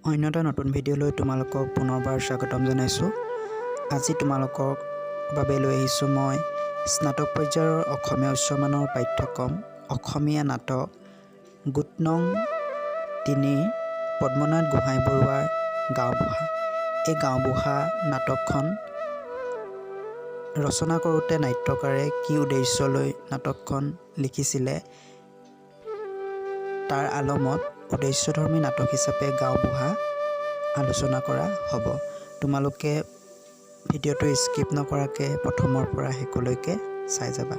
অন্য এটা নতুন ভিডিঅ'লৈ তোমালোকক পুনৰবাৰ স্বাগতম জনাইছোঁ। আজি তোমালোকৰ বাবে লৈ আহিছোঁ মই স্নাতক পৰ্যায়ৰ অসমীয়া উচ্চমানৰ পাঠ্যক্ৰম অসমীয়া নাটক গোট নং ৩ পদ্মনাথ গোহাঁই বৰুৱাৰ গাঁওবুঢ়া। এই গাঁওবুঢ়া নাটকখন ৰচনা কৰোঁতে নাট্যকাৰে কি উদ্দেশ্য লৈ নাটকখন লিখিছিলে তাৰ আলমত উদ্দেশ্যধৰ্মী নাটক হিচাপে গাঁওবুঢ়া আলোচনা কৰা হ'ব। তোমালোকে ভিডিঅ'টো স্কিপ নকৰাকৈ প্ৰথমৰ পৰা শেষলৈকে চাই যাবা।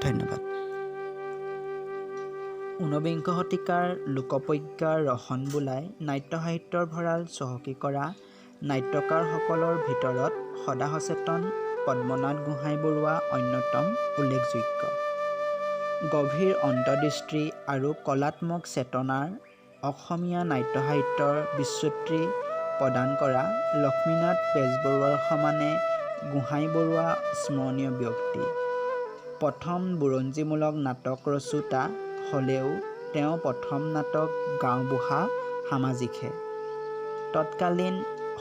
ধন্যবাদ। ঊনবিংশ শতিকাৰ লোকপ্ৰজ্ঞাৰ ৰহণ বোলাই নাট্য সাহিত্যৰ ভঁৰাল চহকী কৰা নাট্যকাৰসকলৰ ভিতৰত সদা সচেতন পদ্মনাথ গোহাঁই বৰুৱা অন্যতম উল্লেখযোগ্য। গভীৰ অন্তৰ্দৃষ্টি আৰু কলাত্মক চেতনাৰ অসমীয়া নাট্য সাহিত্যৰ বিচ্যুতি প্ৰদান কৰা লক্ষ্মীনাথ বেজবৰুৱাৰ সমানে গোহাঁই বৰুৱা স্মৰণীয় ব্যক্তি। প্ৰথম বুৰঞ্জীমূলক নাটক ৰচোতা হ'লেও তেওঁ প্ৰথম নাটক গাঁওবুঢ়া সামাজিকহে। তৎকালীন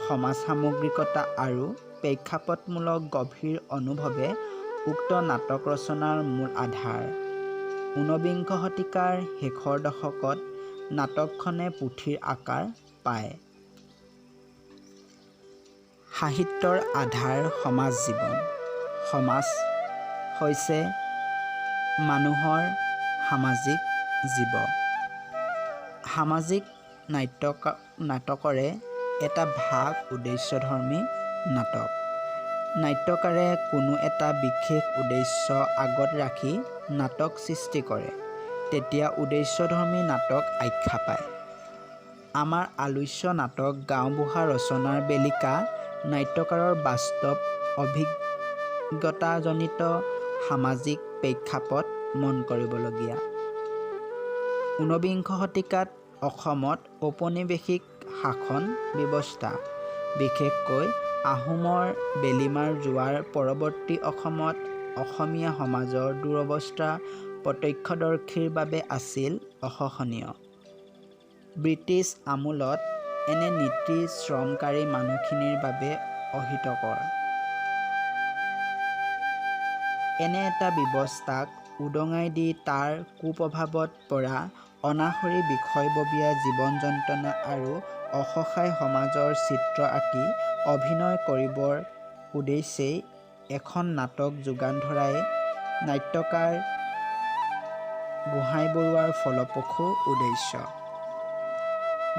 সমাজ সামগ্ৰিকতা আৰু প্ৰেক্ষাপটমূলক গভীৰ অনুভৱে উক্ত নাটক ৰচনাৰ মূল আধাৰ। ঊনবিংশ শতিকাৰ শেষৰ দশকত নাটকখনে পুথিৰ আকাৰ পায়। সাহিত্যৰ আধাৰ সমাজ জীৱন। সমাজ হৈছে মানুহৰ সামাজিক জীৱ। সামাজিক নাটকৰে এটা ভাগ উদ্দেশ্যধৰ্মী নাটক। নাট্যকাৰে কোনো এটা বিশেষ উদ্দেশ্য আগত ৰাখি নাটক সৃষ্টি কৰে, তেতিয়া উদ্দেশ্যধৰ্মী নাটক আখ্যা পায়। আমাৰ আলোচ্য নাটক গাঁওবুঢ়া ৰচনাৰ বেলিকা নাট্যকাৰৰ বাস্তৱ অভিজ্ঞতাজনিত সামাজিক প্ৰেক্ষাপট মন কৰিবলগীয়া। ঊনবিংশ শতিকাত অসমত ঔপনিৱেশিক শাসন ব্যৱস্থা, বিশেষকৈ আহোমৰ বেলিমাৰ যোৱাৰ পৰৱৰ্তী অসমত অসমীয়া সমাজৰ দুৰৱস্থা প্ৰত্যক্ষদৰ্শীৰ বাবে আছিল অসহনীয়। ব্ৰিটিছ আমোলত এনে নীতি শ্ৰমকাৰী মানুহখিনিৰ বাবে অহিতকৰ। এনে এটা ব্যৱস্থাক উদঙাই দি তাৰ কুপ্ৰভাৱত পৰা অনাসৰী বিষয়ববীয়া জীৱন যন্ত্ৰণা আৰু অসহায় সমাজৰ চিত্ৰ আঁকি অভিনয় কৰিবৰ উদ্দেশ্যেই এখন নাটক যোগান ধৰাই নাট্যকাৰ গোহাঁই বৰুৱাৰ ফলপ্ৰসূ উদ্দেশ্য।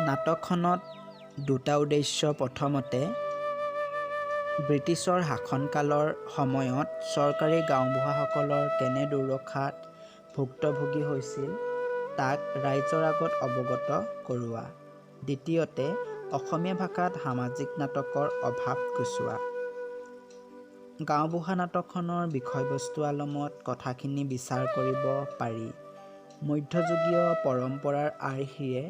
নাটকখনত দুটা উদ্দেশ্য। প্ৰথমতে ব্ৰিটিছৰ শাসনকালৰ সময়ত চৰকাৰী গাঁওবুঢ়াসকলৰ কেনে দুৰ্দশাত ভুক্তভোগী হৈছিল তাক ৰাইজৰ আগত অৱগত কৰোৱা। দ্বিতীয়তে অসমীয়া ভাষাত সামাজিক নাটকৰ অভাৱ গুচোৱা। গাঁওবুঢ়া নাটকখনৰ বিষয়বস্তু আলমত কথাখিনি বিচাৰ কৰিব পাৰি। মধ্যযুগীয় পৰম্পৰাৰ আৰ্হিৰে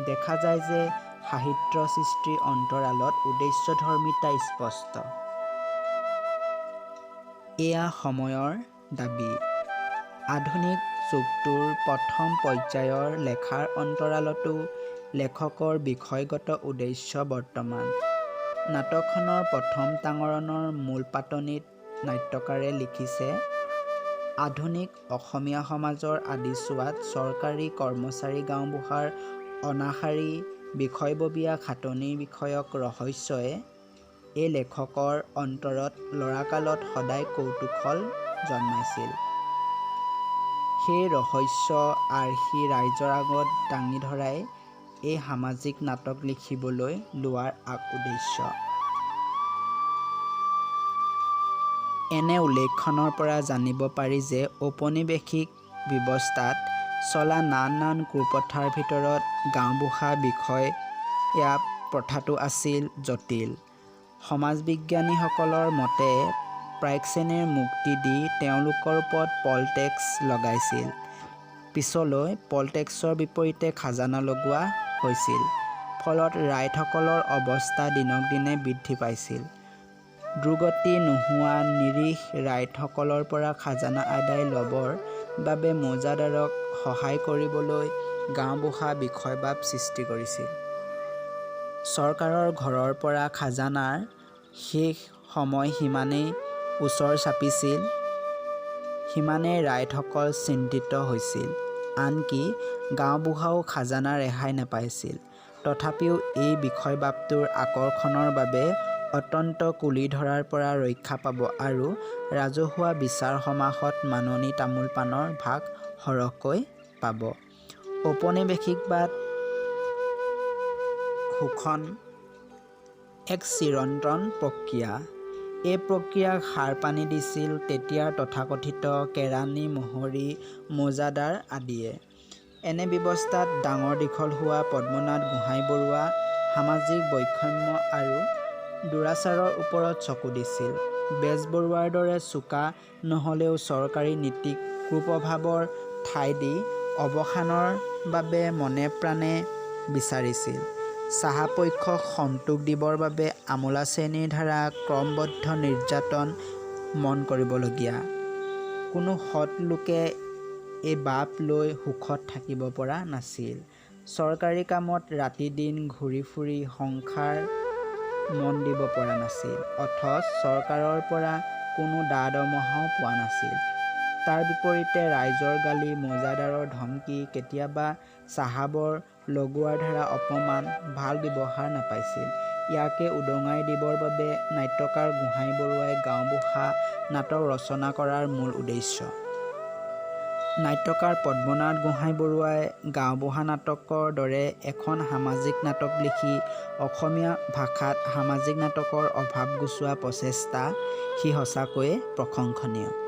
দেখা যায় যে সাহিত্য সৃষ্টিৰ অন্তৰালত উদ্দেশ্যধৰ্মিতা স্পষ্ট। এয়া সময়ৰ দাবী। আধুনিক যুগটোৰ প্ৰথম পৰ্যায়ৰ লেখাৰ অন্তৰালতো লেখকৰ বিষয়গত উদ্দেশ্য বৰ্তমান। নাটকখনৰ প্ৰথম তাঙৰণৰ মূল পাতনিত নাট্যকাৰে লিখিছে, আধুনিক অসমীয়া সমাজৰ আদিছোৱাত চৰকাৰী কৰ্মচাৰী গাঁওবুঢ়াৰ অনাশাৰী বিষয়ববীয়া খাটনি বিষয়ক ৰহস্যই এই লেখকৰ অন্তৰত ল'ৰাকালত সদায় কৌতূহল জন্মাইছিল। সেই ৰহস্য আৰ্হি ৰাইজৰ আগত দাঙি ধৰাই এই সামাজিক নাটক লিখিবলৈ লোৱাৰ উদ্দেশ্য। এনে উল্লেখনৰ পৰা জানিব পাৰি যে ঔপনিৱেশিক ব্যৱস্থাত চলা নানান কুপ্ৰথাৰ ভিতৰত গাঁওবুঢ়া বিষয়া প্ৰথাটো আছিল জটিল। সমাজবিজ্ঞানীসকলৰ মতে প্ৰাক শ্ৰেণীৰ মুক্তি দি তেওঁলোকৰ ওপৰত পল টেক্স লগাইছিল। পিছলৈ পল টেক্সৰ বিপৰীতে খাজানা লগোৱা হৈছিল। ফলত ৰাইজসকলৰ অৱস্থা দিনক দিনে বৃদ্ধি পাইছিল। দুৰ্গতি নোহোৱা নিৰীহ ৰাইজসকলৰ পৰা খাজানা আদায় ল'বৰ বাবে মৌজাদাৰক সহায় কৰিবলৈ গাঁওবুঢ়া বিষয়বাব সৃষ্টি কৰিছিল। চৰকাৰৰ ঘৰৰ পৰা খাজানাৰ শেষ সময় সিমানেই ওচৰ চাপিছিল, সিমানেই ৰাইজসকল চিন্তিত হৈছিল। আনকি গাঁওবুঢ়াও খাজানা ৰেহাই নাপাইছিল। তথাপিও এই বিষয়বাবটোৰ আকৰ্ষণৰ বাবে অত্যন্ত কুলি ধৰাৰ পৰা ৰক্ষা পাব আৰু ৰাজহুৱা বিচাৰ সমাজত মাননি তামোল পাণৰ ভাগ সৰহকৈ পাব। ঔপনিৱেশিকবাদ শোষণ এক চিৰন্তন প্ৰক্ৰিয়া। এই প্ৰক্ৰিয়াক সাৰ পানী দিছিল তেতিয়াৰ তথাকথিত কেৰাণী, মোহৰী, মৌজাদাৰ আদিয়ে। এনে ব্যৱস্থাত ডাঙৰ দীঘল হোৱা পদ্মনাথ গোহাঞিবৰুৱা সামাজিক বৈষম্য আৰু দুৰাচাৰৰ ওপৰত চকু দিছিল। বেজবৰুৱাৰ দৰে চোকা নহ'লেও চৰকাৰী নীতিক কুপ্ৰভাৱৰ ঠাই দি অৱসানৰ বাবে মনে প্ৰাণে বিচাৰিছিল। চাহাপক্ষক সন্তোষ দিবৰ বাবে আমোলা শ্ৰেণীৰ দ্বাৰা ক্ৰমবদ্ধ নিৰ্যাতন মন কৰিবলগীয়া। কোনো সৎ লোকে এই বাপ লৈ সুখত থাকিব পৰা নাছিল। চৰকাৰী কামত ৰাতি দিন ঘূৰি ফুৰি সংসাৰ মন দিব পৰা নাছিল। অথচ চৰকাৰৰ পৰা কোনো দৰমহাও পোৱা নাছিল। তাৰ বিপৰীতে ৰাইজৰ গালি, মৌজাদাৰৰ ধমকি, কেতিয়াবা চাহাবৰ লগোৱাৰ দ্বাৰা অপমান, ভাল ব্যৱহাৰ নাপাইছিল। ইয়াকে উদঙাই দিবৰ বাবে নাট্যকাৰ গোহাঞিবৰুৱাই গাঁওবুঢ়া নাটক ৰচনা কৰাৰ মূল উদ্দেশ্য। নাট্যকাৰ পদ্মনাথ গোহাঞিবৰুৱাই গাঁওবুঢ়া নাটকৰ দৰে এখন সামাজিক নাটক লিখি অসমীয়া ভাষাত সামাজিক নাটকৰ অভাৱ গুচোৱা প্ৰচেষ্টা সি সঁচাকৈয়ে প্ৰশংসনীয়।